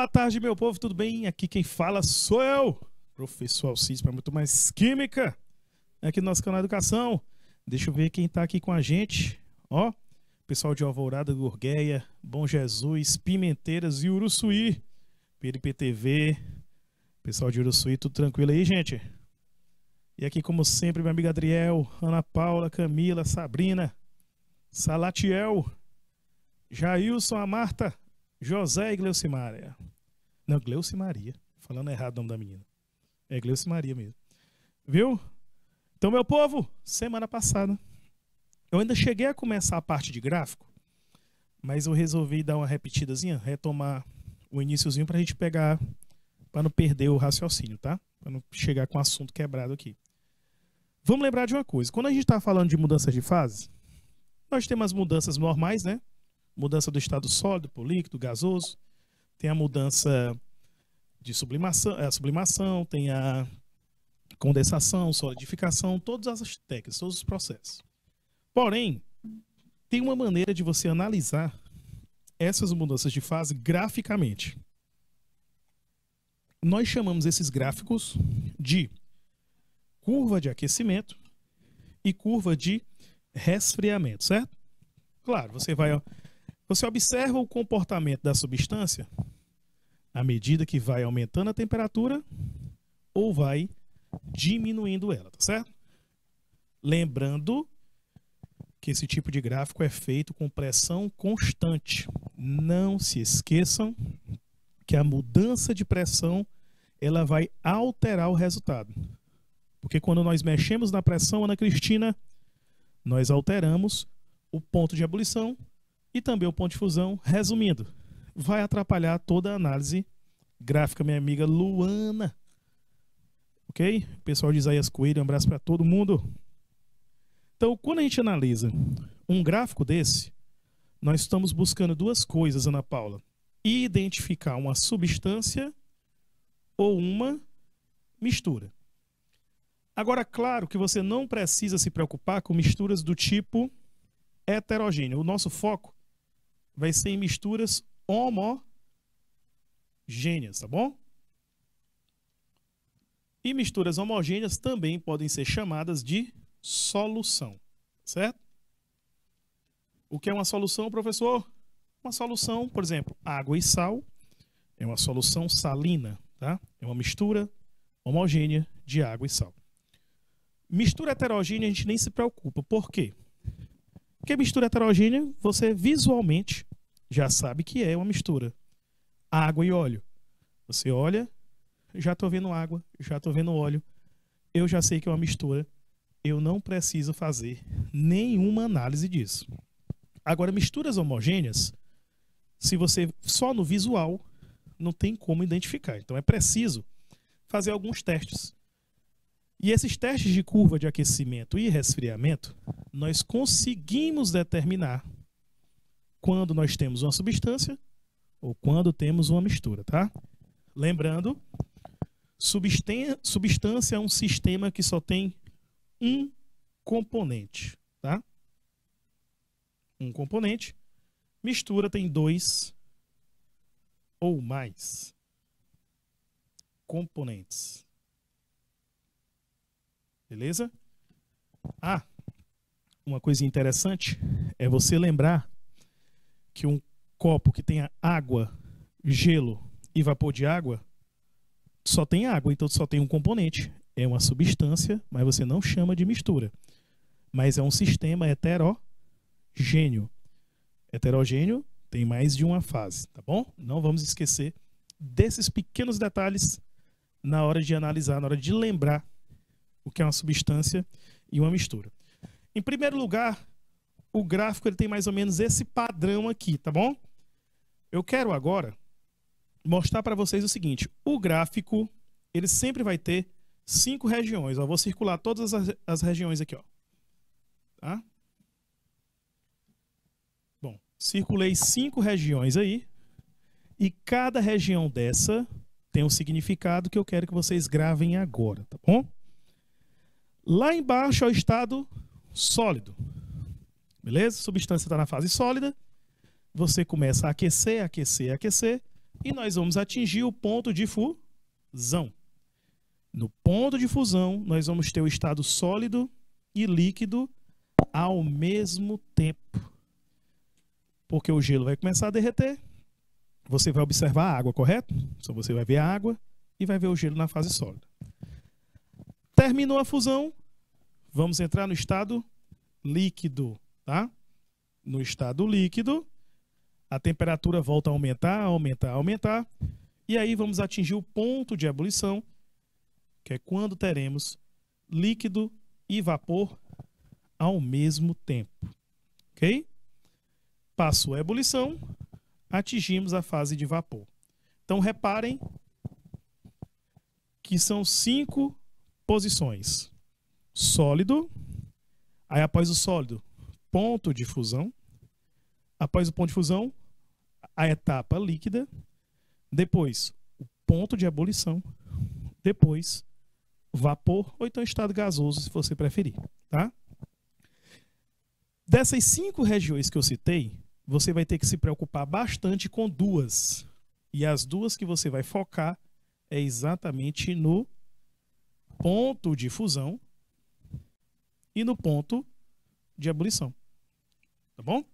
Boa tarde, meu povo, tudo bem? Aqui quem fala sou eu, professor Alcides, para muito mais química, aqui no nosso canal Educação. Deixa eu ver quem tá aqui com a gente. Ó, pessoal de Alvorada, Gurgueia, Bom Jesus, Pimenteiras e Uruçuí, PRPTV, pessoal de Uruçuí, tudo tranquilo aí, gente? E aqui, como sempre, minha amiga Adriel, Ana Paula, Camila, Sabrina, Salatiel, Jailson, a Marta, José e Gleucimária. Não, Gleucimaria. Falando errado o nome da menina. É Gleucimaria mesmo. Viu? Então, meu povo, semana passada, eu ainda cheguei a começar a parte de gráfico, mas eu resolvi dar uma repetidazinha, retomar o iniciozinho pra gente pegar, para não perder o raciocínio, tá? Para não chegar com o assunto quebrado aqui. Vamos lembrar de uma coisa. Quando a gente tá falando de mudanças de fase, nós temos as mudanças normais, né? Mudança do estado sólido para o líquido, gasoso. Tem a mudança de sublimação, tem a condensação, solidificação, todas as técnicas, todos os processos. Porém, tem uma maneira de você analisar essas mudanças de fase graficamente. Nós chamamos esses gráficos de curva de aquecimento e curva de resfriamento, certo? Claro, você observa o comportamento da substância à medida que vai aumentando a temperatura ou vai diminuindo ela, tá certo? Lembrando que esse tipo de gráfico é feito com pressão constante. Não se esqueçam que a mudança de pressão ela vai alterar o resultado. Porque quando nós mexemos na pressão, Ana Cristina, nós alteramos o ponto de ebulição e também o ponto de fusão. Resumindo, vai atrapalhar toda a análise gráfica, minha amiga Luana. Ok? Pessoal de Isaías Coelho, um abraço para todo mundo. Então, quando a gente analisa um gráfico desse, nós estamos buscando duas coisas, Ana Paula. Identificar uma substância ou uma mistura. Agora, claro que você não precisa se preocupar com misturas do tipo heterogêneo. O nosso foco vai ser em misturas homogêneas, tá bom? E misturas homogêneas também podem ser chamadas de solução, certo? O que é uma solução, professor? Uma solução, por exemplo, água e sal é uma solução salina, tá? É uma mistura homogênea de água e sal. Mistura heterogênea a gente nem se preocupa. Por quê? Porque mistura heterogênea, você visualmente já sabe que é uma mistura. Água e óleo. Você olha, já estou vendo água, já estou vendo óleo. Eu já sei que é uma mistura. Eu não preciso fazer nenhuma análise disso. Agora, misturas homogêneas, se você só no visual, não tem como identificar. Então é preciso fazer alguns testes. E esses testes de curva de aquecimento e resfriamento, nós conseguimos determinar quando nós temos uma substância ou quando temos uma mistura, tá? Lembrando, substância é um sistema que só tem um componente, tá? Um componente. Mistura tem dois ou mais componentes. Beleza? Ah, uma coisa interessante é você lembrar que um copo que tenha água, gelo e vapor de água só tem água, então só tem um componente. É uma substância, mas você não chama de mistura. Mas é um sistema heterogêneo. Heterogêneo tem mais de uma fase, tá bom? Não vamos esquecer desses pequenos detalhes na hora de analisar, na hora de lembrar o que é uma substância e uma mistura. Em primeiro lugar, o gráfico ele tem mais ou menos esse padrão aqui, tá bom? Eu quero agora mostrar para vocês o seguinte. O gráfico, ele sempre vai ter 5 regiões. Eu vou circular todas as regiões aqui, ó. Tá? Bom, circulei 5 regiões aí. E cada região dessa tem um significado que eu quero que vocês gravem agora, tá bom? Lá embaixo é o estado sólido. Beleza? A substância está na fase sólida. Você começa a aquecer, aquecer, aquecer. e nós vamos atingir o ponto de fusão. No ponto de fusão, nós vamos ter o estado sólido e líquido ao mesmo tempo. Porque o gelo vai começar a derreter, você vai observar a água, correto? Então você vai ver a água e vai ver o gelo na fase sólida. Terminou a fusão, vamos entrar no estado líquido, tá? No estado líquido, a temperatura volta a aumentar, aumentar, aumentar, e aí vamos atingir o ponto de ebulição, que é quando teremos líquido e vapor ao mesmo tempo, ok? Passou a ebulição, atingimos a fase de vapor. Então reparem que são 5 posições. Sólido, aí após o sólido, ponto de fusão. Após o ponto de fusão, a etapa líquida. Depois, o ponto de ebulição. Depois, vapor ou então estado gasoso, se você preferir, tá? Dessas 5 regiões que eu citei, você vai ter que se preocupar bastante com 2. E as 2 que você vai focar é exatamente no ponto de fusão e no ponto de ebulição. Tá bom?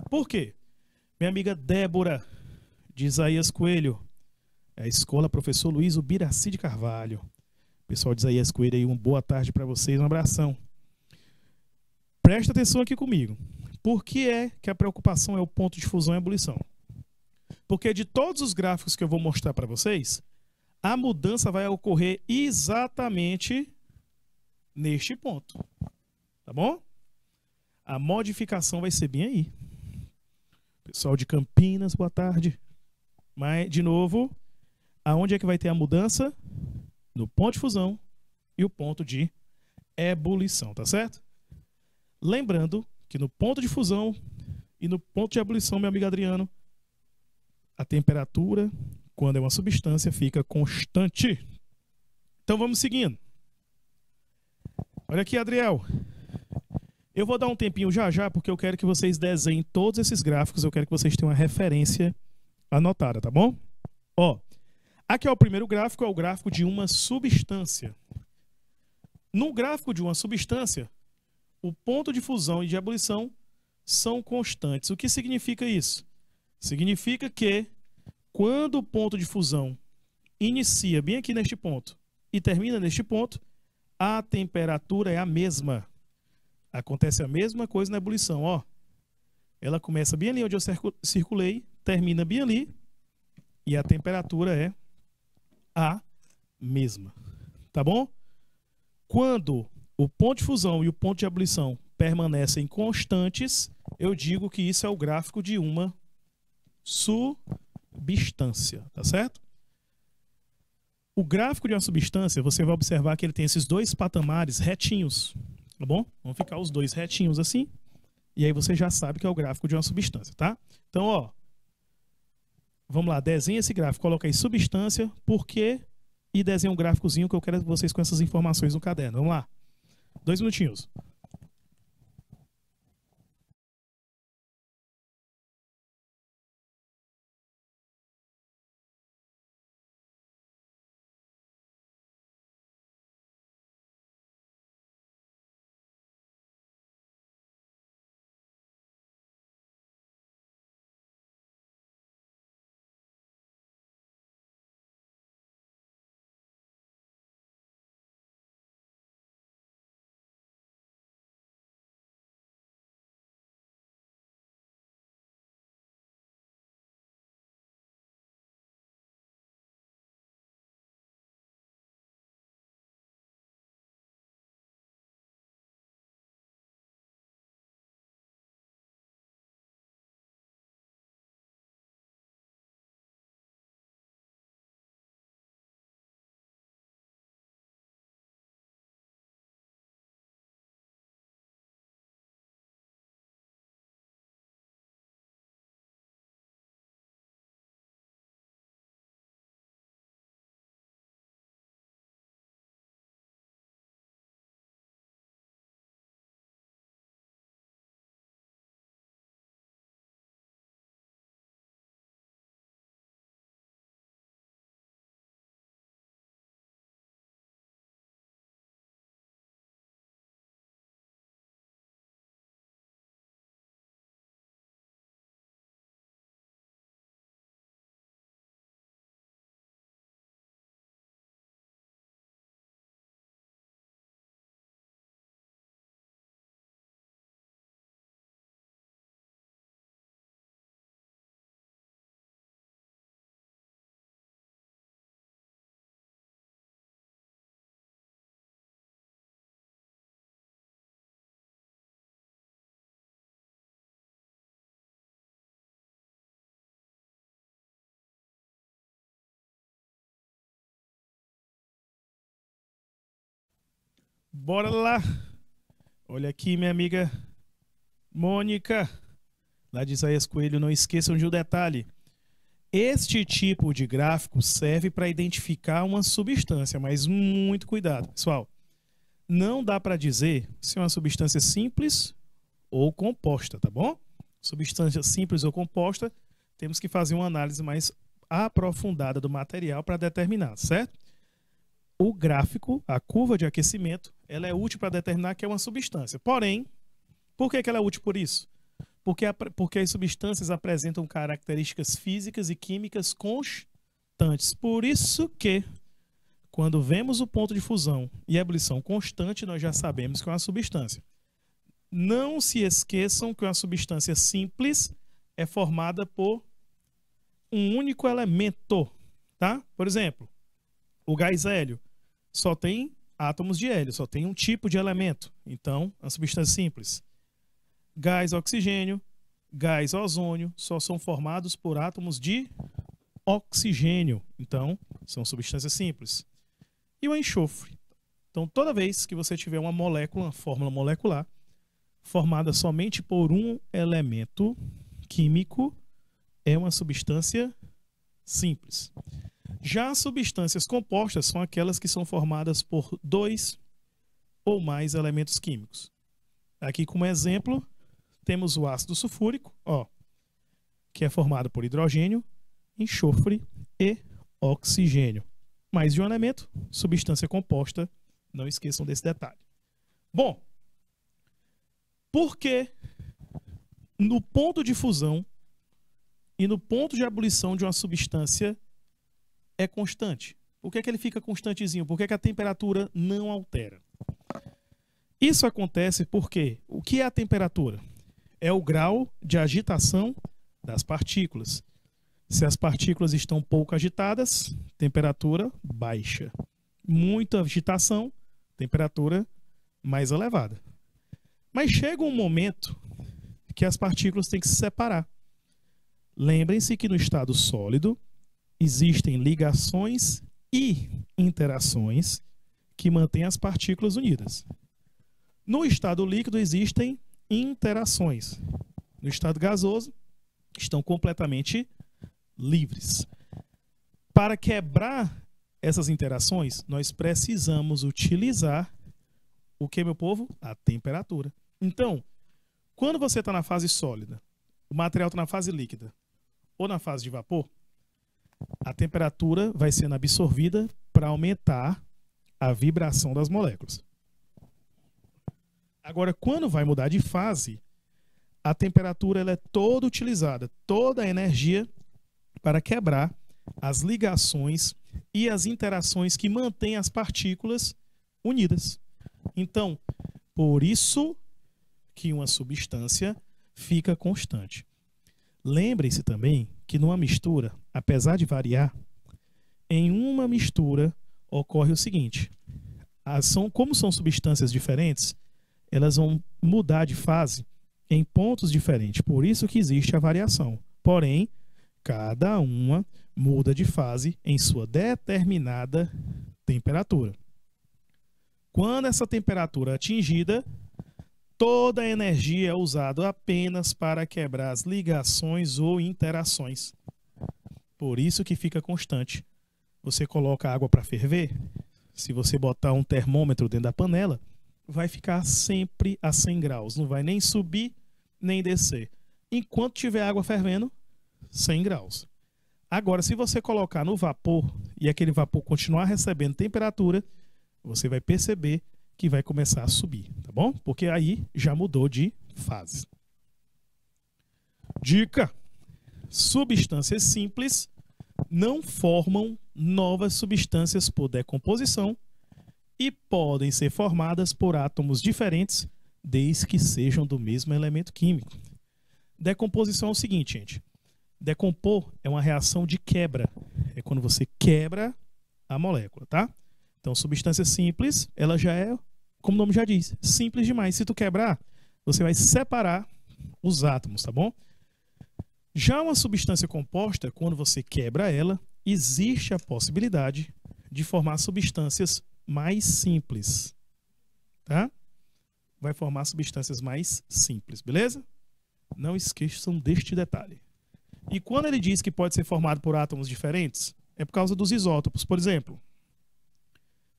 Por quê? Minha amiga Débora, de Isaías Coelho, é a escola Professor Luiz Ubiraci de Carvalho. Pessoal de Isaías Coelho aí, uma boa tarde para vocês, um abração. Presta atenção aqui comigo. Por que é que a preocupação é o ponto de fusão e ebulição? Porque de todos os gráficos que eu vou mostrar para vocês, a mudança vai ocorrer exatamente neste ponto. Tá bom? A modificação vai ser bem aí. Pessoal de Campinas, boa tarde. Mas, de novo, aonde é que vai ter a mudança? No ponto de fusão e o ponto de ebulição, tá certo? Lembrando que no ponto de fusão e no ponto de ebulição, meu amigo Adriano, a temperatura, quando é uma substância, fica constante. Então vamos seguindo. Olha aqui, Adriel. Eu vou dar um tempinho já já, porque eu quero que vocês desenhem todos esses gráficos, eu quero que vocês tenham uma referência anotada, tá bom? Ó, aqui é o primeiro gráfico, é o gráfico de uma substância. No gráfico de uma substância, o ponto de fusão e de ebulição são constantes. O que significa isso? Significa que quando o ponto de fusão inicia bem aqui neste ponto e termina neste ponto, a temperatura é a mesma. Acontece a mesma coisa na ebulição, ó. Ela começa bem ali onde eu circulei, termina bem ali e a temperatura é a mesma. Tá bom? Quando o ponto de fusão e o ponto de ebulição permanecem constantes, eu digo que isso é o gráfico de uma substância, tá certo? O gráfico de uma substância, você vai observar que ele tem esses 2 patamares retinhos, tá bom? Vão ficar os 2 retinhos assim, e aí você já sabe que é o gráfico de uma substância, tá? Então, ó, vamos lá, desenha esse gráfico, coloca aí substância, por quê? E desenha um gráficozinho que eu quero vocês com essas informações no caderno. Vamos lá. 2 minutinhos. Bora lá. Olha aqui, minha amiga Mônica, lá de Isaías Coelho. Não esqueçam de um detalhe. Este tipo de gráfico serve para identificar uma substância, mas muito cuidado, pessoal. Não dá para dizer se é uma substância simples ou composta, tá bom? Substância simples ou composta, temos que fazer uma análise mais aprofundada do material para determinar, certo? O gráfico, a curva de aquecimento, ela é útil para determinar que é uma substância. Porém, por que ela é útil por isso? Porque as substâncias apresentam características físicas e químicas constantes. Por isso que, quando vemos o ponto de fusão e ebulição constante, nós já sabemos que é uma substância. Não se esqueçam que uma substância simples é formada por um único elemento, tá? Por exemplo, o gás hélio só tem átomos de hélio, só tem um tipo de elemento. Então, é uma substância simples. Gás oxigênio, gás ozônio só são formados por átomos de oxigênio. Então, são substâncias simples. E o enxofre. Então, toda vez que você tiver uma molécula, uma fórmula molecular, formada somente por um elemento químico, é uma substância simples. Já as substâncias compostas são aquelas que são formadas por 2 ou mais elementos químicos. Aqui, como exemplo, temos o ácido sulfúrico, que é formado por hidrogênio, enxofre e oxigênio. Mais de um elemento, substância composta, não esqueçam desse detalhe. Bom, por que no ponto de fusão e no ponto de ebulição de uma substância é constante? Por que ele fica constantezinho? Por que a temperatura não altera? Isso acontece porque o que é a temperatura? É o grau de agitação das partículas. Se as partículas estão pouco agitadas, temperatura baixa. Muita agitação, temperatura mais elevada. Mas chega um momento que as partículas têm que se separar. Lembrem-se que no estado sólido existem ligações e interações que mantêm as partículas unidas. No estado líquido existem interações. No estado gasoso estão completamente livres. Para quebrar essas interações, nós precisamos utilizar o que, meu povo? A temperatura. Então, quando você está na fase sólida, o material está na fase líquida ou na fase de vapor, a temperatura vai sendo absorvida para aumentar a vibração das moléculas. Agora, quando vai mudar de fase, a temperatura ela é toda utilizada, toda a energia para quebrar as ligações e as interações que mantêm as partículas unidas. Então, por isso que uma substância fica constante. Lembre-se também que numa mistura, apesar de variar, em uma mistura ocorre o seguinte: como são substâncias diferentes, elas vão mudar de fase em pontos diferentes. Por isso que existe a variação. Porém, cada uma muda de fase em sua determinada temperatura. Quando essa temperatura é atingida, toda a energia é usada apenas para quebrar as ligações ou interações. Por isso que fica constante. Você coloca água para ferver, se você botar um termômetro dentro da panela, vai ficar sempre a 100 graus. Não vai nem subir, nem descer. Enquanto tiver água fervendo, 100 graus. Agora, se você colocar no vapor e aquele vapor continuar recebendo temperatura, você vai perceber que vai começar a subir, tá bom? Porque aí já mudou de fase. Dica: substâncias simples não formam novas substâncias por decomposição e podem ser formadas por átomos diferentes, desde que sejam do mesmo elemento químico. Decomposição é o seguinte, gente. Decompor é uma reação de quebra. É quando você quebra a molécula, tá? Então, substância simples, ela já é, como o nome já diz, simples demais. Se tu quebrar, você vai separar os átomos, tá bom? Já uma substância composta, quando você quebra ela, existe a possibilidade de formar substâncias mais simples. tá? Vai formar substâncias mais simples, beleza? Não esqueçam deste detalhe. E quando ele diz que pode ser formado por átomos diferentes, é por causa dos isótopos. Por exemplo,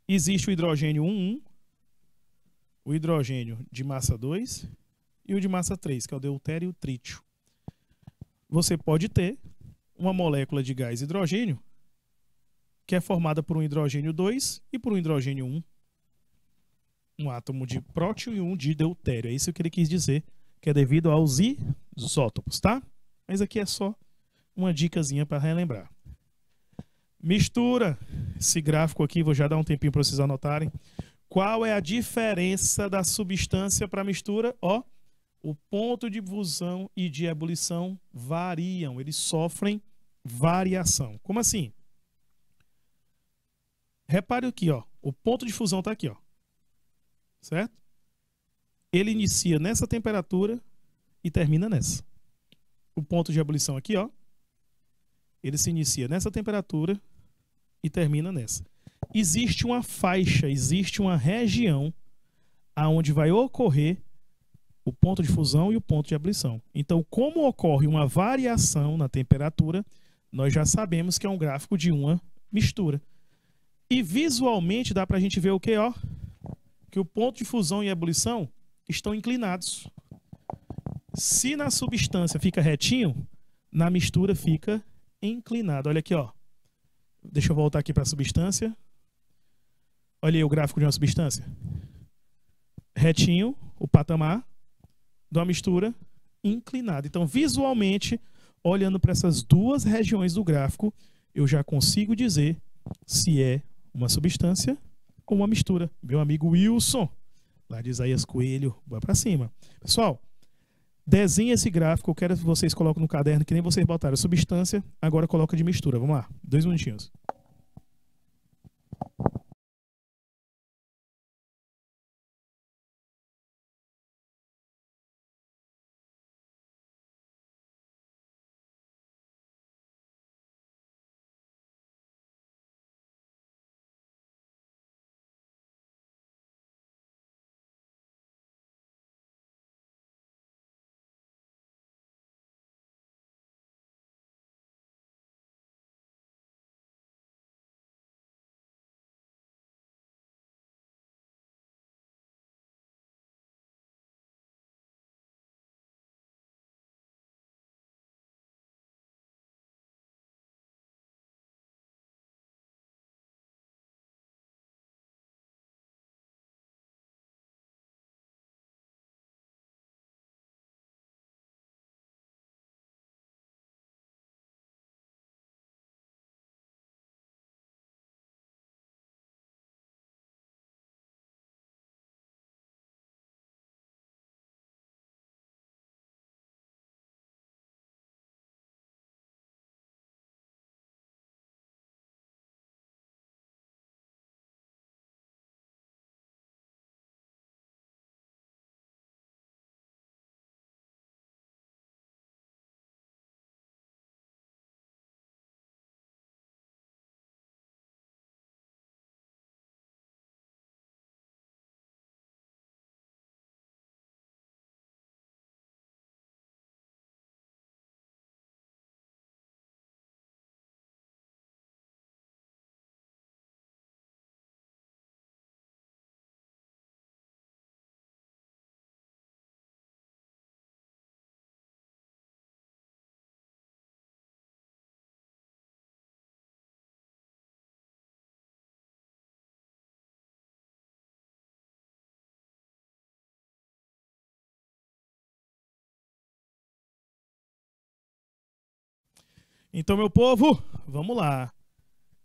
existe o hidrogênio 1,1, o hidrogênio de massa 2 e o de massa 3, que é o deutério e o trítio. Você pode ter uma molécula de gás hidrogênio que é formada por um hidrogênio 2 e por um hidrogênio 1. Um átomo de prótio e um de deutério. É isso que ele quis dizer, que é devido aos isótopos, tá? Mas aqui é só uma dicasinha para relembrar. Mistura. Esse gráfico aqui, vou já dar um tempinho para vocês anotarem. Qual é a diferença da substância para mistura? Ó, o ponto de fusão e de ebulição variam, eles sofrem variação. Como assim? Repare aqui, ó, o ponto de fusão está aqui, ó, certo? Ele inicia nessa temperatura e termina nessa. O ponto de ebulição aqui, ó, ele se inicia nessa temperatura e termina nessa. Existe uma faixa, existe uma região aonde vai ocorrer o ponto de fusão e o ponto de ebulição. Então, como ocorre uma variação na temperatura, nós já sabemos que é um gráfico de uma mistura. E visualmente dá para a gente ver o que, ó? Que o ponto de fusão e ebulição estão inclinados. Se na substância fica retinho, na mistura fica inclinado. Olha aqui, ó. Deixa eu voltar aqui para a substância. Olha aí o gráfico de uma substância. Retinho, o patamar de uma mistura inclinada. Então, visualmente, olhando para essas duas regiões do gráfico, eu já consigo dizer se é uma substância ou uma mistura. Meu amigo Wilson, lá de Isaías Coelho, vai para cima. Pessoal, desenhe esse gráfico, eu quero que vocês coloquem no caderno, que nem vocês botaram substância, agora coloca de mistura. Vamos lá, 2 minutinhos. Então, meu povo, vamos lá.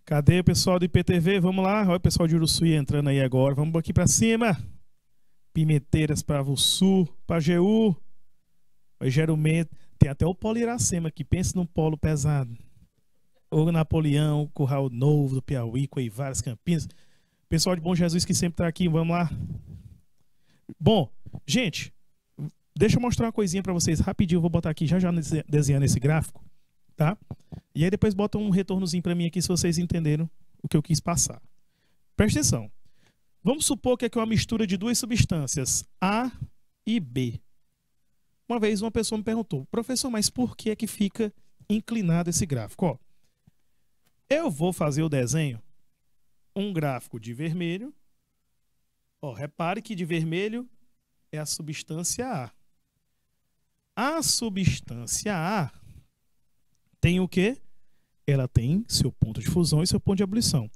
Cadê o pessoal do IPTV? Vamos lá. Olha o pessoal de Uruçuí entrando aí agora. Vamos aqui para cima. Pimenteiras para Sul, Pajeú, Geralmente. Tem até o Polo Iracema que pensa num polo pesado. O Napoleão, Curral Novo do Piauí, Coivaras, Campinas. Pessoal de Bom Jesus que sempre está aqui. Vamos lá. Bom, gente, deixa eu mostrar uma coisinha para vocês rapidinho. Eu vou botar aqui já desenhando esse gráfico. Tá? E aí depois bota um retornozinho para mim aqui se vocês entenderam o que eu quis passar. Presta atenção. Vamos supor que aqui é uma mistura de duas substâncias, A e B. Uma vez uma pessoa me perguntou, professor, mas por que é que fica inclinado esse gráfico? Ó, eu vou fazer o desenho, um gráfico de vermelho. Ó, repare que de vermelho é a substância A. A substância A tem o quê? Ela tem seu ponto de fusão e seu ponto de ebulição.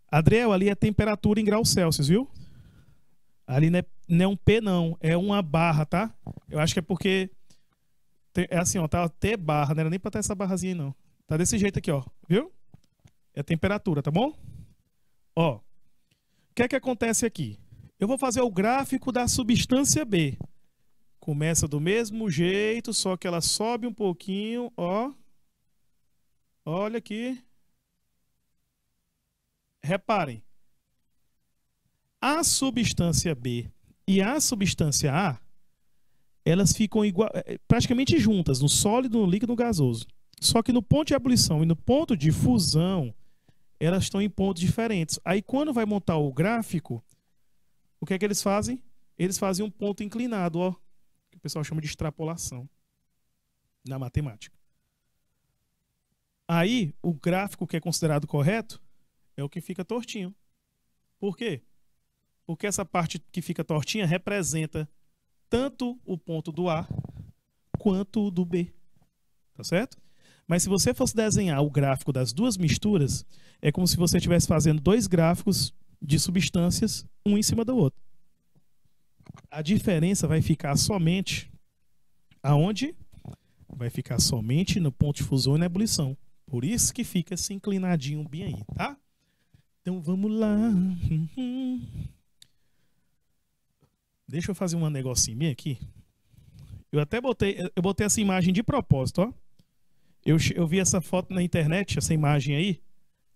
Adriel, ali é temperatura em graus Celsius, viu? Ali não é um P, não. É uma barra, tá? Eu acho que é porque... É assim, ó. Tá T barra. Não era nem pra ter essa barrazinha aí, não. Tá desse jeito aqui, ó. Viu? É a temperatura, tá bom? Ó. O que é que acontece aqui? Eu vou fazer o gráfico da substância B. Começa do mesmo jeito, só que ela sobe um pouquinho, ó. Olha aqui. Reparem. A substância B e a substância A, elas ficam praticamente juntas, no sólido, no líquido, no gasoso. Só que no ponto de ebulição e no ponto de fusão, elas estão em pontos diferentes. Aí quando vai montar o gráfico, o que é que eles fazem? Eles fazem um ponto inclinado, ó, que o pessoal chama de extrapolação na matemática. Aí, o gráfico que é considerado correto é o que fica tortinho. Por quê? Porque essa parte que fica tortinha representa tanto o ponto do A quanto o do B. Tá certo? Mas se você fosse desenhar o gráfico das duas misturas, é como se você estivesse fazendo dois gráficos de substâncias, um em cima do outro. A diferença vai ficar somente aonde? Vai ficar somente no ponto de fusão e na ebulição. Por isso que fica esse inclinadinho bem aí, tá? Então vamos lá. Deixa eu fazer um negocinho bem aqui. Eu botei essa imagem de propósito, ó. Eu vi essa foto na internet, essa imagem aí.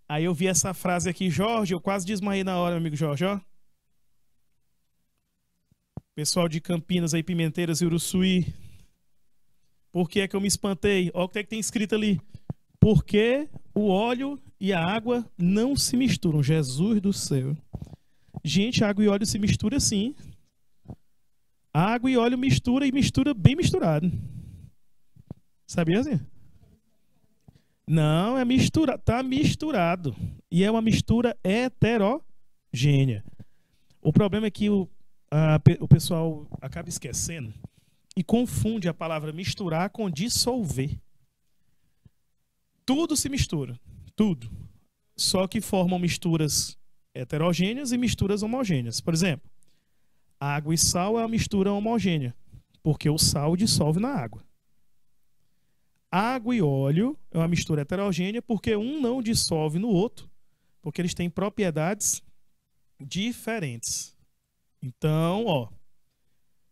Aí eu vi essa frase aqui, Jorge, eu quase desmaiei na hora, meu amigo Jorge, ó. Pessoal de Campinas aí, Pimenteiras e Uruçuí. Por que é que eu me espantei? Olha o que é que tem escrito ali. Porque o óleo e a água não se misturam. Jesus do céu. Gente, água e óleo se misturam sim. Água e óleo mistura e mistura bem misturado. Sabia assim? Não, é mistura, tá misturado. E é uma mistura heterogênea. O problema é que o pessoal acaba esquecendo e confunde a palavra misturar com dissolver. Tudo se mistura, tudo. Só que formam misturas heterogêneas e misturas homogêneas. Por exemplo, água e sal é uma mistura homogênea, porque o sal dissolve na água. Água e óleo é uma mistura heterogênea, porque um não dissolve no outro, porque eles têm propriedades diferentes. Então, ó,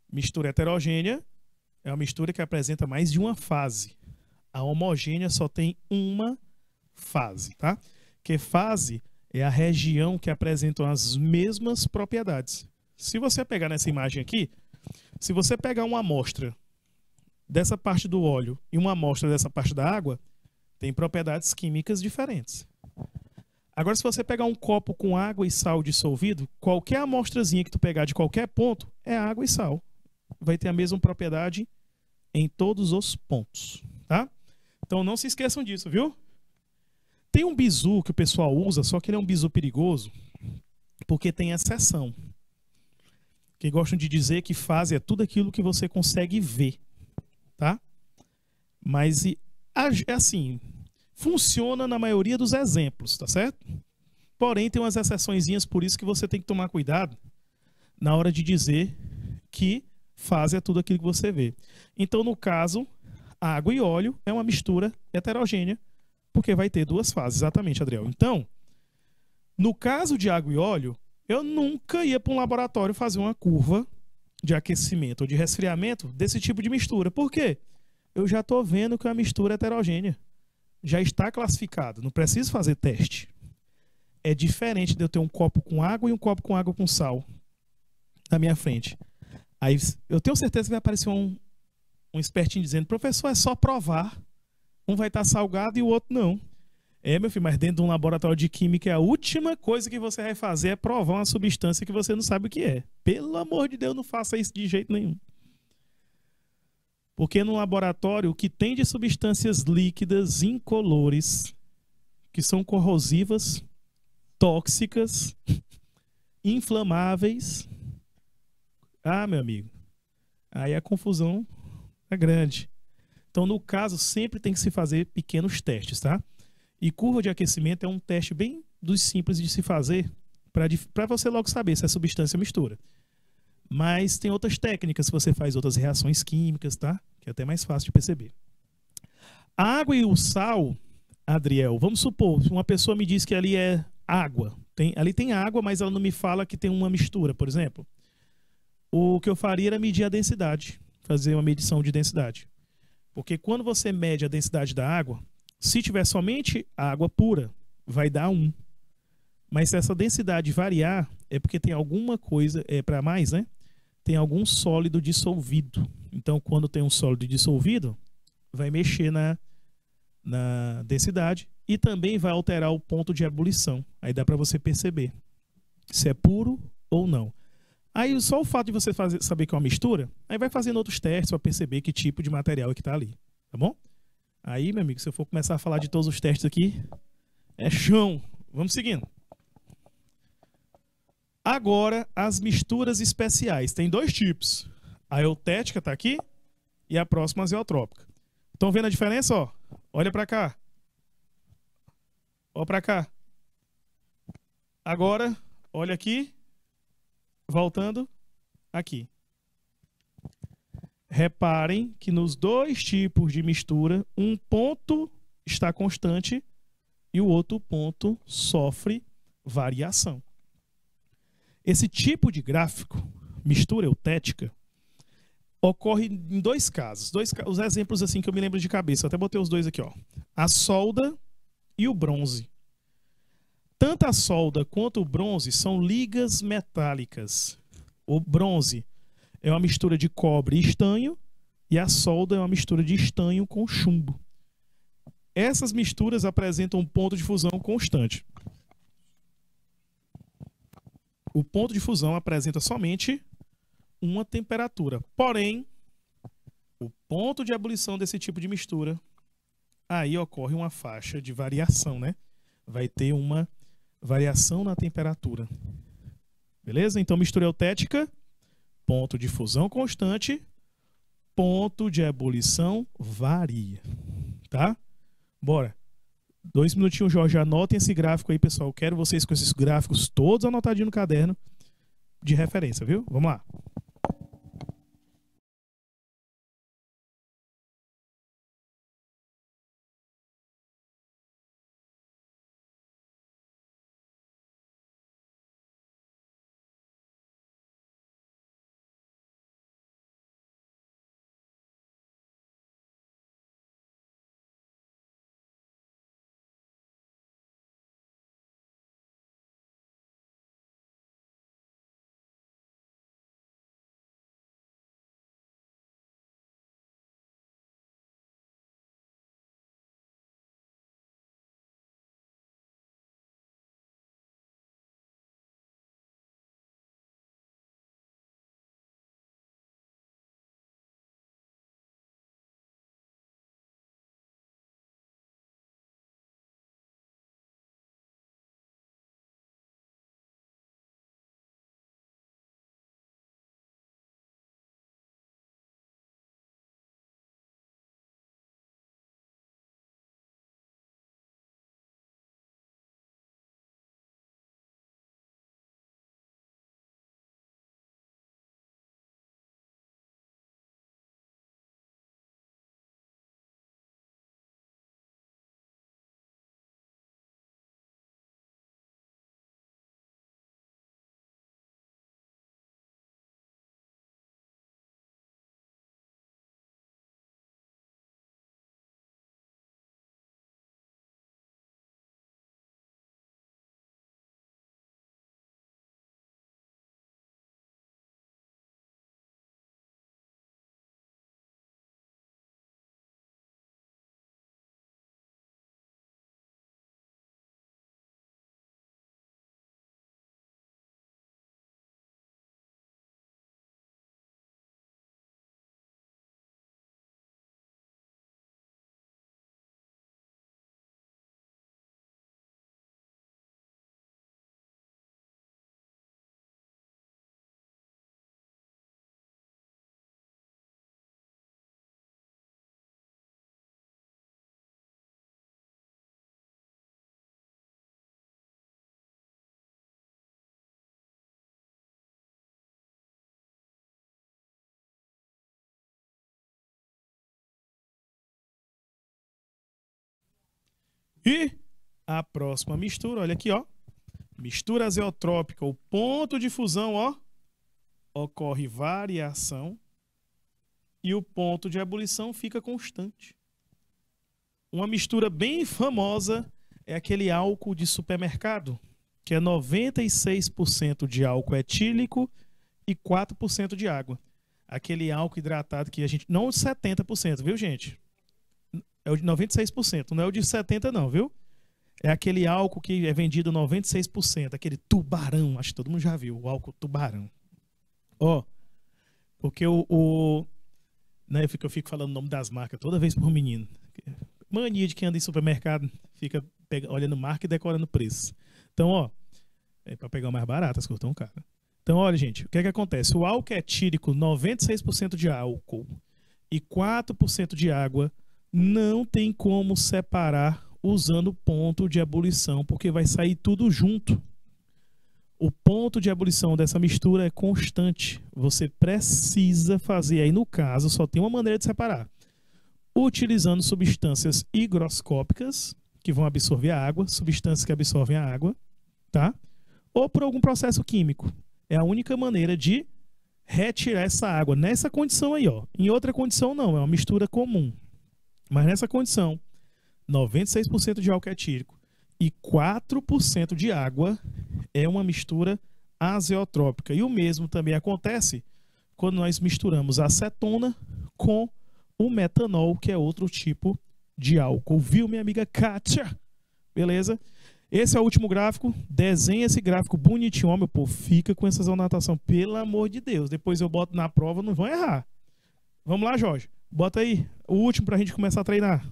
mistura heterogênea é uma mistura que apresenta mais de uma fase. A homogênea só tem uma fase, tá? Que fase é a região que apresenta as mesmas propriedades. Se você pegar nessa imagem aqui, se você pegar uma amostra dessa parte do óleo e uma amostra dessa parte da água, tem propriedades químicas diferentes. Agora, se você pegar um copo com água e sal dissolvido, qualquer amostrazinha que tu pegar de qualquer ponto é água e sal. Vai ter a mesma propriedade em todos os pontos, tá? Então não se esqueçam disso, viu? Tem um bizu que o pessoal usa, só que ele é um bizu perigoso, porque tem exceção. Que gostam de dizer que fase é tudo aquilo que você consegue ver, tá? Mas é assim, funciona na maioria dos exemplos, tá certo? Porém, tem umas exceçõezinhas, por isso que você tem que tomar cuidado na hora de dizer que fase é tudo aquilo que você vê. Então, no caso, água e óleo é uma mistura heterogênea, porque vai ter duas fases, exatamente, Adriel. Então, no caso de água e óleo, eu nunca ia para um laboratório fazer uma curva de aquecimento ou de resfriamento desse tipo de mistura. Por quê? Eu já estou vendo que é uma mistura heterogênea. Já está classificado, não preciso fazer teste. É diferente de eu ter um copo com água e um copo com água com sal na minha frente. Aí eu tenho certeza que vai aparecer um espertinho dizendo, professor, é só provar. Um vai estar salgado e o outro não. É, meu filho, mas dentro de um laboratório de química, a última coisa que você vai fazer é provar uma substância que você não sabe o que é. Pelo amor de Deus, não faça isso de jeito nenhum. Porque no laboratório, o que tem de substâncias líquidas incolores, que são corrosivas, tóxicas, inflamáveis. Ah, meu amigo, aí a confusão é grande. Então, no caso, sempre tem que se fazer pequenos testes, tá? E curva de aquecimento é um teste bem dos simples de se fazer para você logo saber se é substância ou mistura. Mas tem outras técnicas, você faz outras reações químicas, tá? Que é até mais fácil de perceber. A água e o sal, Adriel, vamos supor, uma pessoa me diz que ali é água. Ali tem água, mas ela não me fala que tem uma mistura, por exemplo. O que eu faria era medir a densidade, fazer uma medição de densidade. Porque quando você mede a densidade da água, se tiver somente água pura, vai dar 1. Mas se essa densidade variar, é porque tem alguma coisa, para mais, né? Tem algum sólido dissolvido. Então, quando tem um sólido dissolvido, vai mexer na densidade e também vai alterar o ponto de ebulição. Aí dá para você perceber se é puro ou não. Aí só o fato de você saber que é uma mistura, aí vai fazendo outros testes para perceber que tipo de material é que está ali, tá bom? Aí, meu amigo, se eu for começar a falar de todos os testes aqui, é chão. Vamos seguindo. Agora, as misturas especiais. Tem 2 tipos. A eutética está aqui e a próxima a azeotrópica. Estão vendo a diferença? Ó? Olha para cá. Olha para cá. Agora, olha aqui. Voltando aqui. Reparem que nos 2 tipos de mistura, um ponto está constante e o outro ponto sofre variação. Esse tipo de gráfico, mistura eutética, ocorre em 2 casos. Os exemplos assim que eu me lembro de cabeça, eu até botei os 2 aqui, ó. A solda e o bronze. Tanto a solda quanto o bronze são ligas metálicas. O bronze é uma mistura de cobre e estanho e a solda é uma mistura de estanho com chumbo. Essas misturas apresentam um ponto de fusão constante. O ponto de fusão apresenta somente uma temperatura. Porém, o ponto de ebulição desse tipo de mistura, aí ocorre uma faixa de variação, né? Vai ter uma variação na temperatura. Beleza? Então, mistura eutética, ponto de fusão constante, ponto de ebulição varia. Tá? Bora. 2 minutinhos, Jorge. Anotem esse gráfico aí, pessoal. Quero vocês com esses gráficos todos anotadinhos no caderno de referência, viu? Vamos lá. E a próxima mistura, olha aqui, ó. Mistura azeotrópica, o ponto de fusão, ó, ocorre variação e o ponto de ebulição fica constante. Uma mistura bem famosa é aquele álcool de supermercado, que é 96% de álcool etílico e 4% de água. Aquele álcool hidratado que a gente... Não o de 70%, viu, gente? É o de 96%, não é o de 70% não, viu? É aquele álcool que é vendido 96%, aquele tubarão, acho que todo mundo já viu, o álcool tubarão. Ó, porque né, eu fico falando o nome das marcas toda vez pro menino. Mania de quem anda em supermercado, fica olhando marca e decorando preço. Então, ó, é para pegar o mais barato, as coisas tão caras. Então, olha, gente, o que é que acontece? O álcool etílico, 96% de álcool e 4% de água, não tem como separar usando ponto de ebulição, porque vai sair tudo junto. O ponto de ebulição dessa mistura é constante. Você precisa fazer, aí no caso, só tem uma maneira de separar. Utilizando substâncias higroscópicas, que vão absorver a água, substâncias que absorvem a água, tá? Ou por algum processo químico. É a única maneira de retirar essa água nessa condição aí, ó. Em outra condição não, é uma mistura comum. Mas nessa condição, 96% de álcool etílico e 4% de água é uma mistura azeotrópica. E o mesmo também acontece quando nós misturamos a acetona com o metanol, que é outro tipo de álcool. Viu, minha amiga Kátia? Beleza? Esse é o último gráfico. Desenha esse gráfico bonitinho. Ó, meu povo, fica com essas anotações. Pelo amor de Deus. Depois eu boto na prova, não vão errar. Vamos lá, Jorge. Bota aí o último para a gente começar a treinar.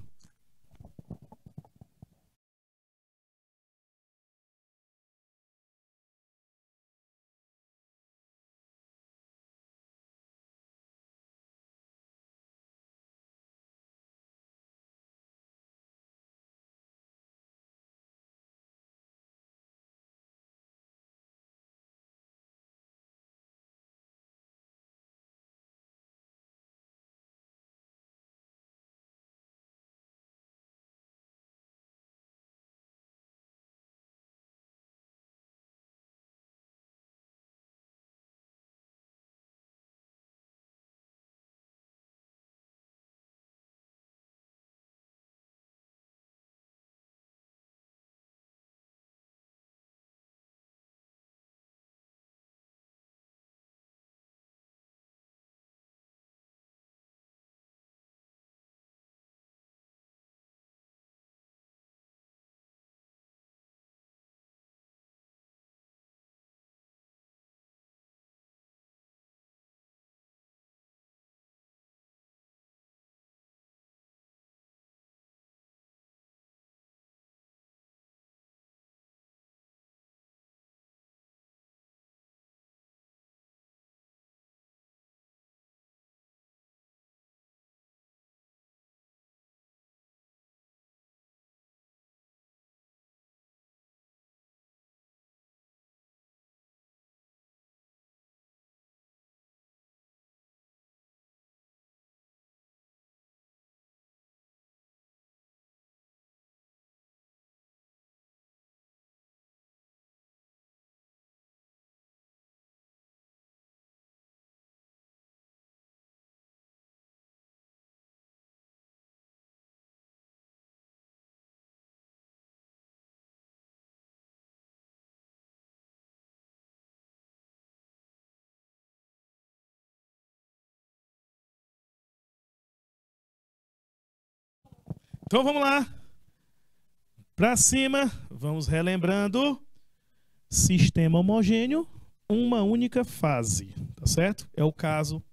Então vamos lá. Para cima, vamos relembrando. Sistema homogêneo, uma única fase, tá certo? É o caso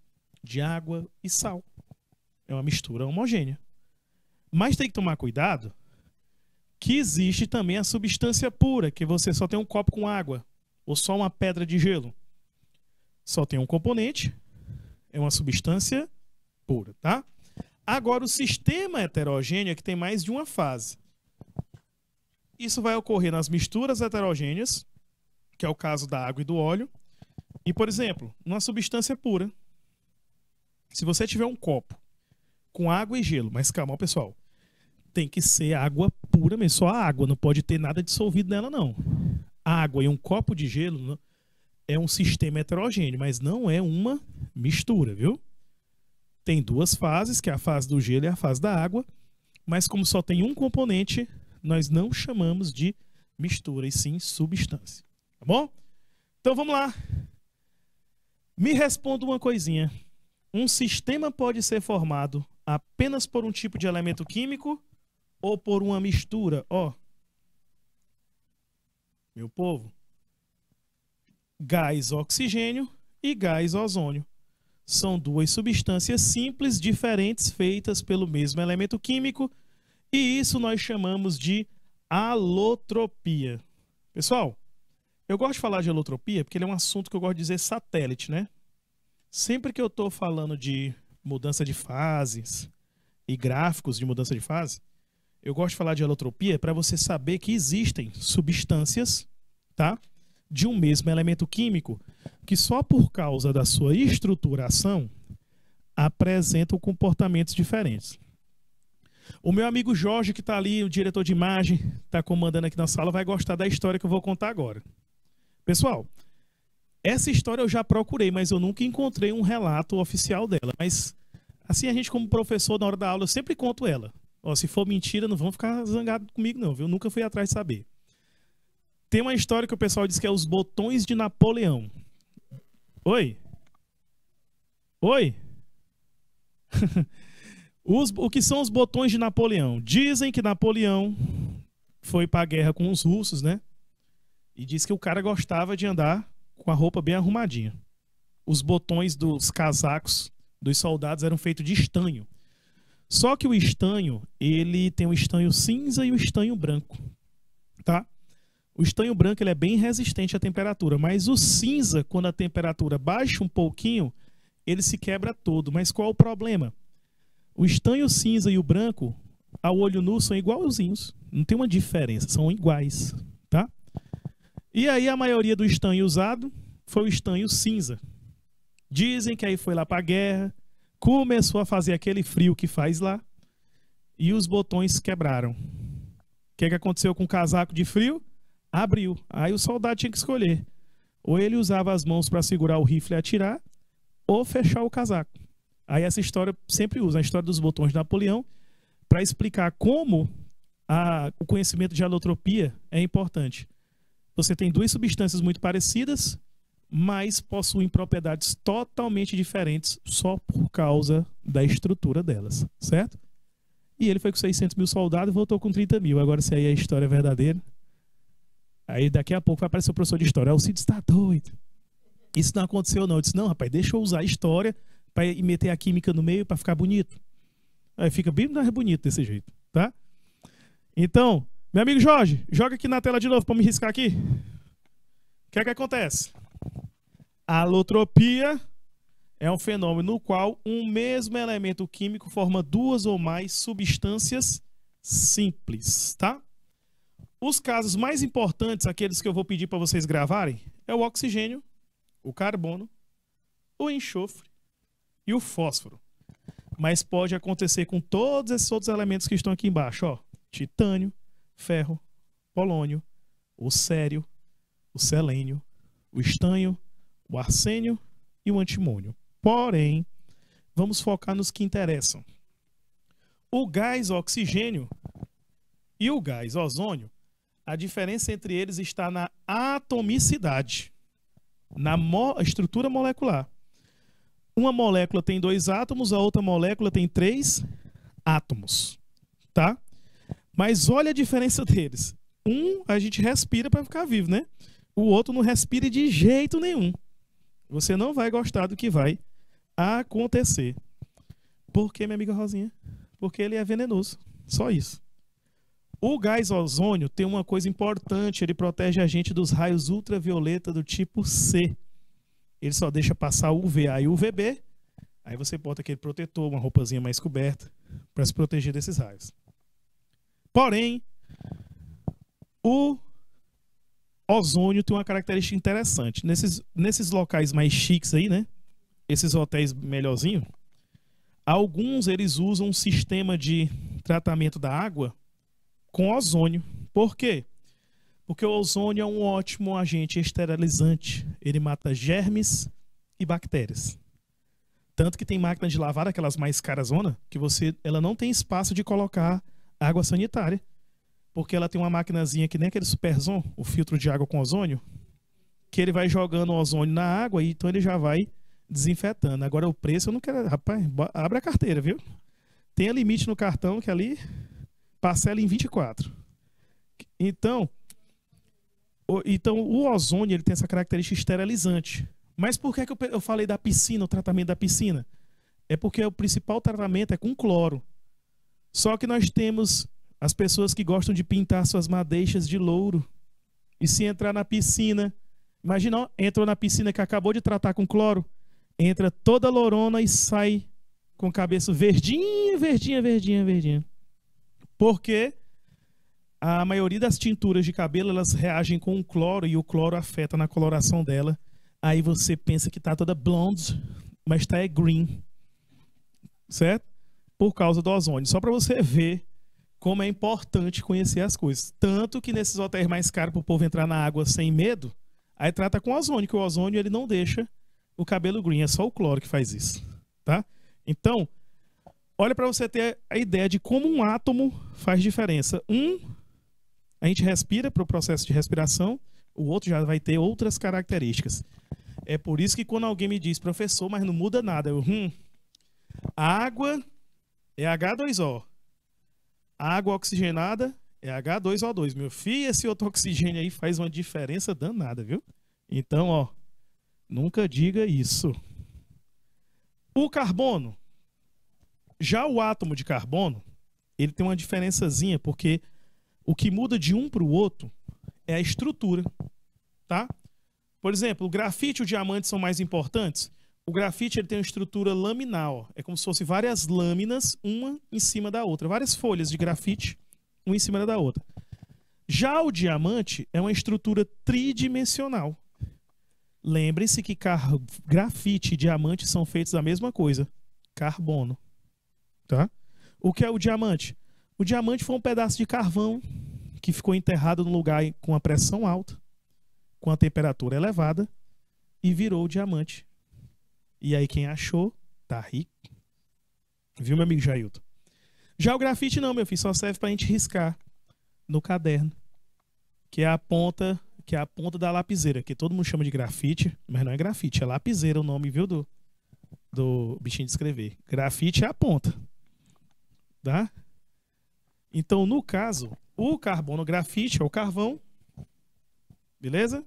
de água e sal. É uma mistura homogênea. Mas tem que tomar cuidado que existe também a substância pura, que você só tem um copo com água ou só uma pedra de gelo. Só tem um componente, é uma substância pura, tá? Agora, o sistema heterogêneo é que tem mais de uma fase. Isso vai ocorrer nas misturas heterogêneas, que é o caso da água e do óleo. E, por exemplo, numa substância pura, se você tiver um copo com água e gelo, mas calma, pessoal, tem que ser água pura mesmo, só a água, não pode ter nada dissolvido nela, não. A água e um copo de gelo é um sistema heterogêneo, mas não é uma mistura, viu? Tem duas fases, que é a fase do gelo e a fase da água, mas como só tem um componente, nós não chamamos de mistura, e sim substância. Tá bom? Então vamos lá. Me responda uma coisinha. Um sistema pode ser formado apenas por um tipo de elemento químico ou por uma mistura? Ó, meu povo, gás oxigênio e gás ozônio. São duas substâncias simples, diferentes, feitas pelo mesmo elemento químico, e isso nós chamamos de alotropia. Pessoal, eu gosto de falar de alotropia porque ele é um assunto que eu gosto de dizer satélite, né? Sempre que eu estou falando de mudança de fases e gráficos de mudança de fase, eu gosto de falar de alotropia para você saber que existem substâncias, tá, de um mesmo elemento químico que só por causa da sua estruturação apresentam comportamentos diferentes. O meu amigo Jorge, que está ali, o diretor de imagem, está comandando aqui na sala, vai gostar da história que eu vou contar agora. Pessoal, essa história eu já procurei, mas eu nunca encontrei um relato oficial dela. Mas, assim, a gente como professor, na hora da aula, eu sempre conto ela. Ó, se for mentira, não vão ficar zangados comigo, não, viu? Eu nunca fui atrás de saber. Tem uma história que o pessoal diz que é os botões de Napoleão. Oi? Oi? O que são os botões de Napoleão? Dizem que Napoleão foi para a guerra com os russos, né? E diz que o cara gostava de andar com a roupa bem arrumadinha. Os botões dos casacos dos soldados eram feitos de estanho. Só que o estanho, ele tem o estanho cinza e o estanho branco, tá? O estanho branco ele é bem resistente à temperatura, mas o cinza, quando a temperatura baixa um pouquinho, ele se quebra todo. Mas qual o problema? O estanho cinza e o branco, ao olho nu, são igualzinhos. Não tem uma diferença, são iguais, tá? E aí a maioria do estanho usado foi o estanho cinza. Dizem que aí foi lá para a guerra, começou a fazer aquele frio que faz lá, e os botões quebraram. O que aconteceu com o casaco de frio? Abriu. Aí o soldado tinha que escolher. Ou ele usava as mãos para segurar o rifle e atirar, ou fechar o casaco. Aí essa história sempre usa, a história dos botões de Napoleão, para explicar como o conhecimento de alotropia é importante. Você tem duas substâncias muito parecidas, mas possuem propriedades totalmente diferentes só por causa da estrutura delas, certo? E ele foi com 600 mil soldados e voltou com 30 mil. Agora, se aí a história é verdadeira, aí daqui a pouco vai aparecer o professor de história. Alcides está doido. Isso não aconteceu não. Eu disse, não, rapaz, deixa eu usar a história para meter a química no meio para ficar bonito. Aí fica bem mais bonito desse jeito, tá? Então, meu amigo Jorge, joga aqui na tela de novo para me riscar aqui. O que é que acontece? A alotropia é um fenômeno no qual um mesmo elemento químico forma duas ou mais substâncias simples, tá? Os casos mais importantes, aqueles que eu vou pedir para vocês gravarem, é o oxigênio, o carbono, o enxofre e o fósforo. Mas pode acontecer com todos esses outros elementos que estão aqui embaixo, ó. Titânio, ferro, polônio, o cério, o selênio, o estanho, o arsênio e o antimônio. Porém, vamos focar nos que interessam. O gás oxigênio e o gás ozônio, a diferença entre eles está na atomicidade, na estrutura molecular. Uma molécula tem 2 átomos, a outra molécula tem 3 átomos, tá? Mas olha a diferença deles. Um a gente respira para ficar vivo, né? O outro não respira de jeito nenhum. Você não vai gostar do que vai acontecer. Por quê, minha amiga Rosinha? Porque ele é venenoso. Só isso. O gás ozônio tem uma coisa importante. Ele protege a gente dos raios ultravioleta do tipo C. Ele só deixa passar o UVA e o UVB. Aí você bota aquele protetor, uma roupazinha mais coberta, para se proteger desses raios. Porém, o ozônio tem uma característica interessante. Nesses locais mais chiques aí, né? Esses hotéis melhorzinhos, alguns eles usam um sistema de tratamento da água com ozônio. Por quê? Porque o ozônio é um ótimo agente esterilizante. Ele mata germes e bactérias. Tanto que tem máquina de lavar, aquelas mais carasona, que ela não tem espaço de colocar água sanitária. Porque ela tem uma maquinazinha que nem aquele Superzon, o filtro de água com ozônio, que ele vai jogando o ozônio na água e então ele já vai desinfetando. Agora o preço eu não quero... Rapaz, abre a carteira, viu? Tem limite no cartão que ali parcela em 24. Então o ozônio ele tem essa característica esterilizante. Mas por que eu falei da piscina, o tratamento da piscina? É porque o principal tratamento é com cloro. Só que nós temos as pessoas que gostam de pintar suas madeixas de louro. E se entrar na piscina, imagina, ó, entrou na piscina que acabou de tratar com cloro, entra toda lourona e sai com a cabeça verdinha, verdinha, verdinha, verdinha. Porque a maioria das tinturas de cabelo, elas reagem com o cloro e o cloro afeta na coloração dela. Aí você pensa que tá toda blonde, mas tá green. Certo? Por causa do ozônio. Só para você ver como é importante conhecer as coisas. Tanto que nesses hotéis mais caros para o povo entrar na água sem medo, aí trata com ozônio, que o ozônio ele não deixa o cabelo green, é só o cloro que faz isso, tá? Então, olha para você ter a ideia de como um átomo faz diferença. A gente respira para o processo de respiração, o outro já vai ter outras características. É por isso que quando alguém me diz, professor, mas não muda nada, a água é H2O. A água oxigenada é H2O2. Meu filho, esse outro oxigênio aí faz uma diferença danada, viu? Então, ó, nunca diga isso. O carbono. Já o átomo de carbono, ele tem uma diferençazinha, porque o que muda de um para o outro é a estrutura, tá? Por exemplo, o grafite e o diamante são mais importantes. O grafite ele tem uma estrutura laminar, ó. É como se fosse várias lâminas, uma em cima da outra. Várias folhas de grafite, uma em cima da outra. Já o diamante é uma estrutura tridimensional. Lembre-se que grafite e diamante são feitos da mesma coisa. Carbono. Tá? O que é o diamante? O diamante foi um pedaço de carvão que ficou enterrado num lugar com a pressão alta, com a temperatura elevada, e virou o diamante. E aí quem achou, tá rico. Viu, meu amigo Jailton? Já o grafite não, meu filho, só serve pra gente riscar no caderno. Que é a ponta da lapiseira, que todo mundo chama de grafite, mas não é grafite, é lapiseira o nome, viu, do bichinho de escrever. Grafite é a ponta. Tá? Então, no caso, o carbono grafite é o carvão. Beleza?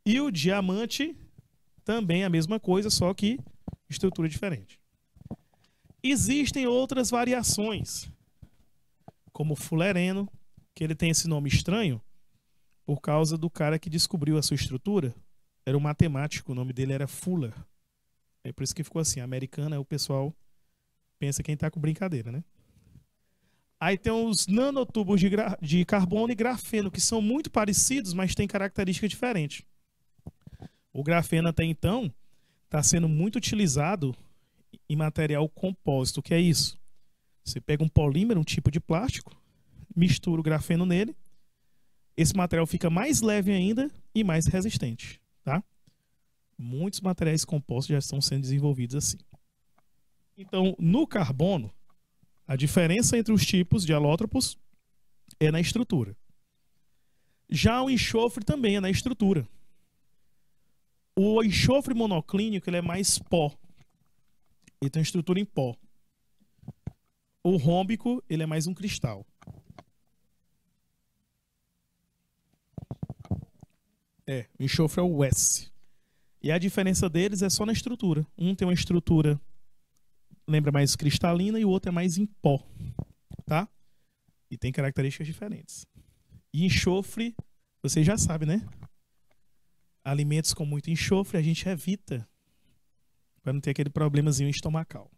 E o diamante também é a mesma coisa, só que estrutura diferente. Existem outras variações, como o fulereno, que ele tem esse nome estranho por causa do cara que descobriu a sua estrutura. Era um matemático, o nome dele era Fuller. É por isso que ficou assim. Americana, o pessoal pensa quem tá com brincadeira, né? Aí tem os nanotubos de carbono e grafeno, que são muito parecidos, mas têm características diferentes. O grafeno até então está sendo muito utilizado em material compósito. O que é isso? Você pega um polímero, um tipo de plástico, mistura o grafeno nele, esse material fica mais leve ainda e mais resistente. Tá? Muitos materiais compostos já estão sendo desenvolvidos assim. Então, no carbono, a diferença entre os tipos de alótropos é na estrutura. Já o enxofre também é na estrutura. O enxofre monoclínico ele é mais pó. Ele tem uma estrutura em pó. O rômbico ele é mais um cristal. O enxofre é o S. E a diferença deles é só na estrutura. Um tem uma estrutura, lembra, mais cristalina, e o outro é mais em pó. Tá? E tem características diferentes. E enxofre, você já sabe, né? Alimentos com muito enxofre a gente evita para não ter aquele problemazinho estomacal.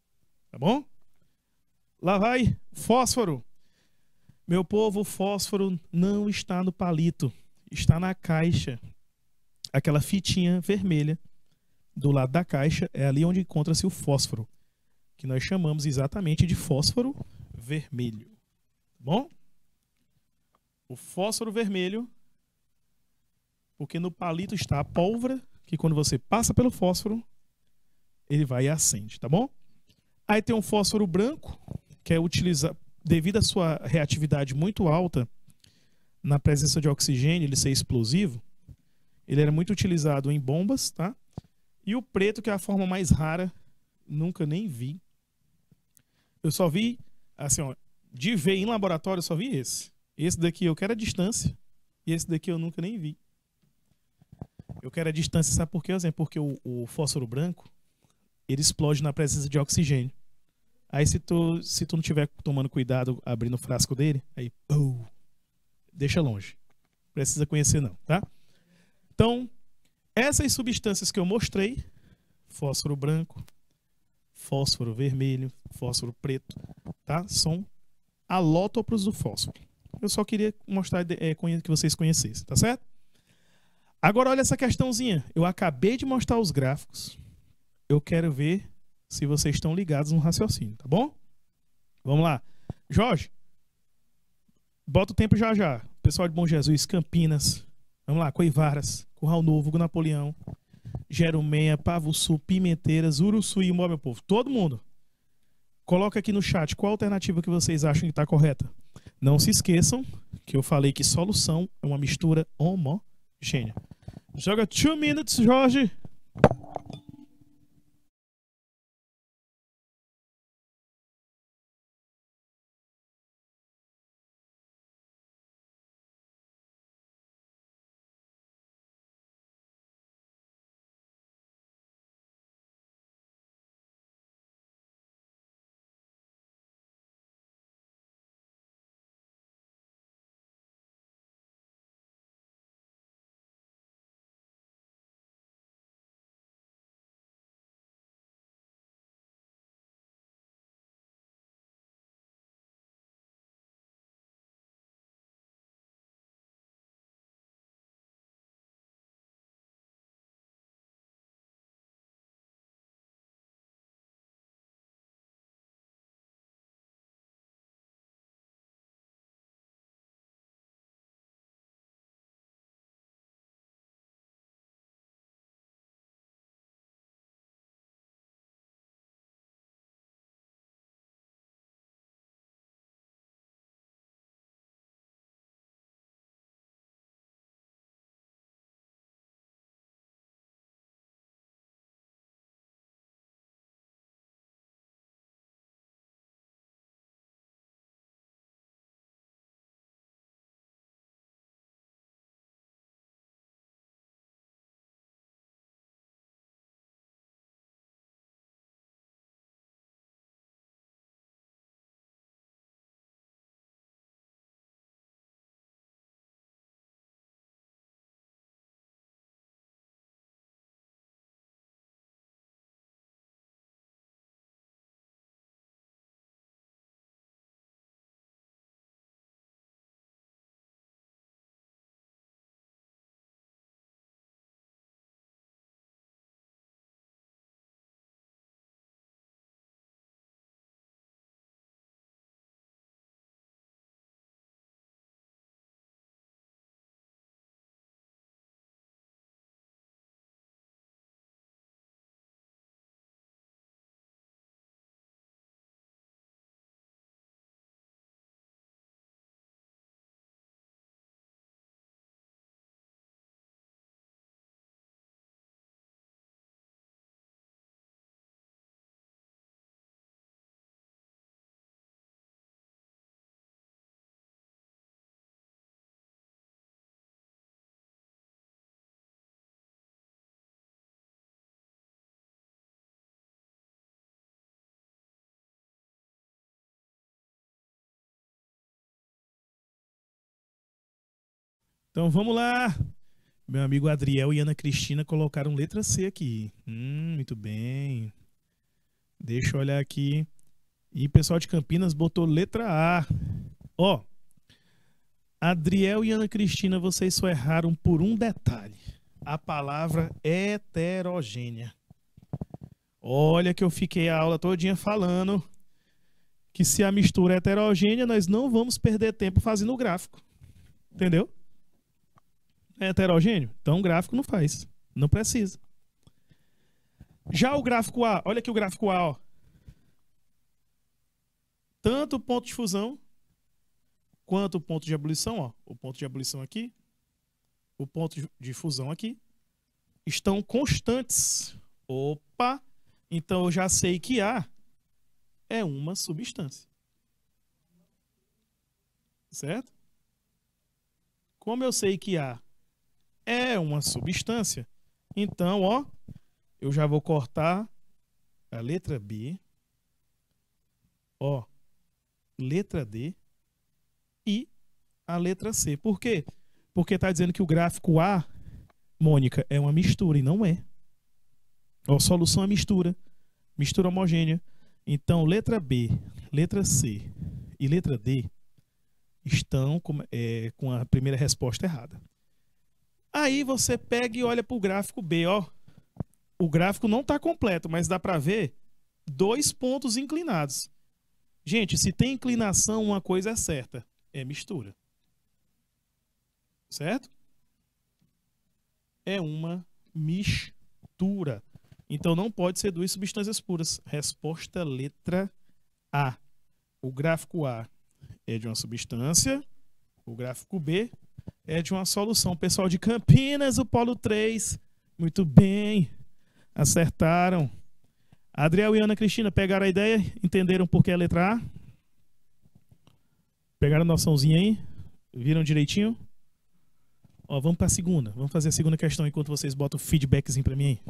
Tá bom? Lá vai fósforo. Meu povo, o fósforo não está no palito. Está na caixa. Aquela fitinha vermelha do lado da caixa é ali onde encontra-se o fósforo, que nós chamamos exatamente de fósforo vermelho. Tá bom? O fósforo vermelho, porque no palito está a pólvora, que quando você passa pelo fósforo, ele vai e acende, tá bom? Aí tem um fósforo branco, que é utilizado, devido à sua reatividade muito alta, na presença de oxigênio, ele ser explosivo, ele era muito utilizado em bombas, tá? E o preto, que é a forma mais rara, nunca nem vi. Eu só vi, assim, ó, de ver em laboratório, eu só vi esse. Esse daqui eu quero a distância, e esse daqui eu nunca nem vi. Eu quero a distância, sabe por quê? Porque o fósforo branco, ele explode na presença de oxigênio. Aí se tu não estiver tomando cuidado, abrindo o frasco dele, aí, deixa longe. Precisa conhecer não, tá? Então, essas substâncias que eu mostrei, fósforo branco, fósforo vermelho, fósforo preto, tá? São alótropos do fósforo. Eu só queria mostrar que vocês conhecessem, tá certo? Agora olha essa questãozinha. Eu acabei de mostrar os gráficos. Eu quero ver se vocês estão ligados no raciocínio, tá bom? Vamos lá. Jorge, bota o tempo já já. Pessoal de Bom Jesus, Campinas, vamos lá, Coivaras, Curral Novo, Hugo Napoleão, Jerumeia, Pavo Sul, Pimenteiras, Uruçuí, meu povo. Todo mundo. Coloca aqui no chat qual alternativa que vocês acham que está correta. Não se esqueçam que eu falei que solução é uma mistura homogênea. Joga 2 minutes, Jorge. Então vamos lá. Meu amigo Adriel e Ana Cristina colocaram letra C aqui. Muito bem. Deixa eu olhar aqui. E o pessoal de Campinas botou letra A. Ó, Adriel e Ana Cristina, vocês só erraram por um detalhe. A palavra heterogênea. Olha que eu fiquei a aula todinha falando que se a mistura é heterogênea, nós não vamos perder tempo fazendo o gráfico. Entendeu? É heterogêneo? Então o gráfico não faz. Não precisa. Já o gráfico A, olha aqui o gráfico A, ó. Tanto o ponto de fusão quanto o ponto de ebulição, ó. O ponto de ebulição aqui, o ponto de fusão aqui, estão constantes. Opa! Então eu já sei que A é uma substância. Certo? Como eu sei que A é uma substância, então, ó, eu já vou cortar a letra B, ó, letra D e a letra C. Por quê? Porque está dizendo que o gráfico A, Mônica, é uma mistura e não é. Ó, solução é mistura homogênea. Então, letra B, letra C e letra D estão com a primeira resposta errada. Aí você pega e olha para o gráfico B, ó. O gráfico não está completo, mas dá para ver 2 pontos inclinados. Gente, se tem inclinação, uma coisa é certa, é mistura. Certo? É uma mistura. Então não pode ser 2 substâncias puras. Resposta letra A. O gráfico A é de uma substância, o gráfico B é de uma solução. Pessoal de Campinas, o Polo 3, muito bem, acertaram. Adriel e Ana Cristina pegaram a ideia? Entenderam por que é a letra A? Pegaram a noçãozinha aí? Viram direitinho? Ó, vamos para a segunda. Vamos fazer a segunda questão enquanto vocês botam o feedbackzinho para mim aí.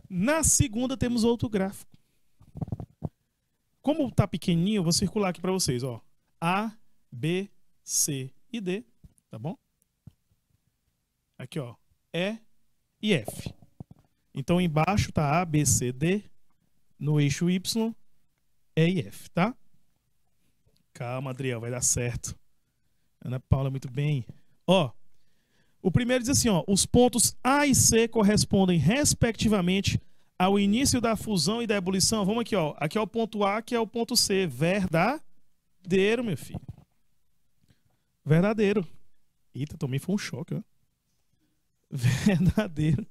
Na segunda temos outro gráfico. Como está pequenininho, eu vou circular aqui para vocês, ó. A, B, C e D, tá bom? Aqui, ó, E e F. Então, embaixo tá A, B, C, D, no eixo Y, E e F, tá? Calma, Adriel, vai dar certo. Ana Paula, muito bem. Ó, o primeiro diz assim, ó, os pontos A e C correspondem, respectivamente, ao início da fusão e da ebulição. Vamos aqui, ó. Aqui é o ponto A, aqui é o ponto C. Verdadeiro, meu filho. Verdadeiro. Eita, também foi um choque, ó. Verdadeiro.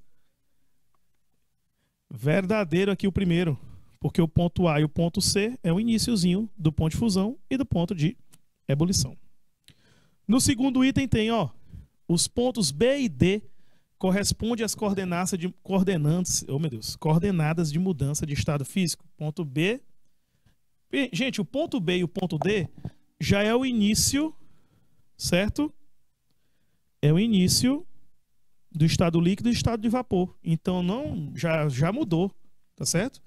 Verdadeiro aqui o primeiro. Porque o ponto A e o ponto C é o iniciozinho do ponto de fusão e do ponto de ebulição. No segundo item tem, ó, os pontos B e D correspondem às coordenadas de mudança de estado físico. Ponto B. Gente, o ponto B e o ponto D já é o início, certo? É o início do estado líquido e do estado de vapor. Então não, já mudou, tá certo?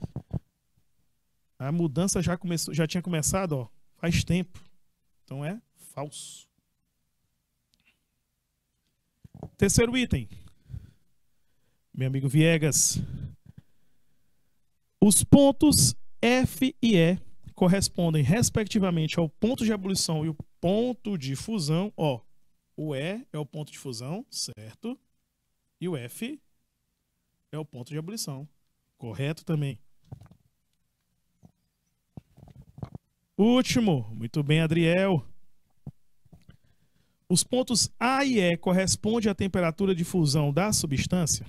A mudança já tinha começado, ó, faz tempo. Então é falso. Terceiro item. Meu amigo Viegas. Os pontos F e E correspondem respectivamente ao ponto de ebulição e o ponto de fusão. Ó, o E é o ponto de fusão, certo? E o F é o ponto de ebulição. Correto também. Último. Muito bem, Adriel. Os pontos A e E correspondem à temperatura de fusão da substância.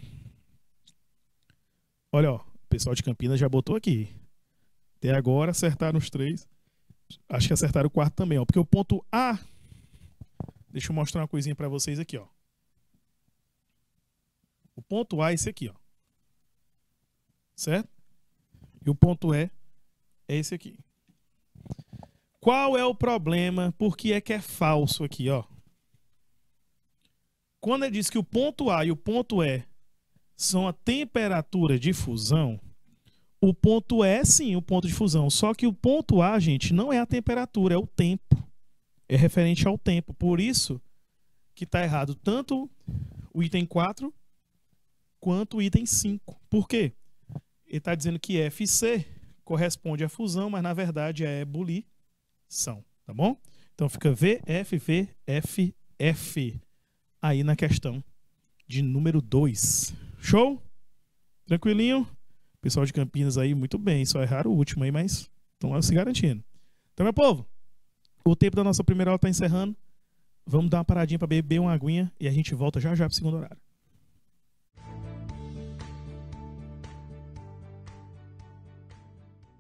Olha, ó, o pessoal de Campinas já botou aqui. Até agora acertaram os 3. Acho que acertaram o 4 também, ó. Porque o ponto A... Deixa eu mostrar uma coisinha para vocês aqui, ó. O ponto A é esse aqui, ó. Certo? E o ponto E é esse aqui. Qual é o problema? Por que é falso aqui, ó? Quando ele diz que o ponto A e o ponto E são a temperatura de fusão, o ponto E, sim, o ponto de fusão. Só que o ponto A, gente, não é a temperatura, é o tempo. É referente ao tempo. Por isso que está errado tanto o item 4 quanto o item 5. Por quê? Ele está dizendo que F e C corresponde à fusão, mas na verdade é ebulição. Tá bom? Então fica V, F, V, F, F. Aí na questão de número 2. Show? Tranquilinho? Pessoal de Campinas aí, muito bem. Só erraram o último aí, mas Estão lá se garantindo. Então, meu povo, o tempo da nossa primeira aula está encerrando. Vamos dar uma paradinha para beber uma aguinha e a gente volta já já para o segundo horário.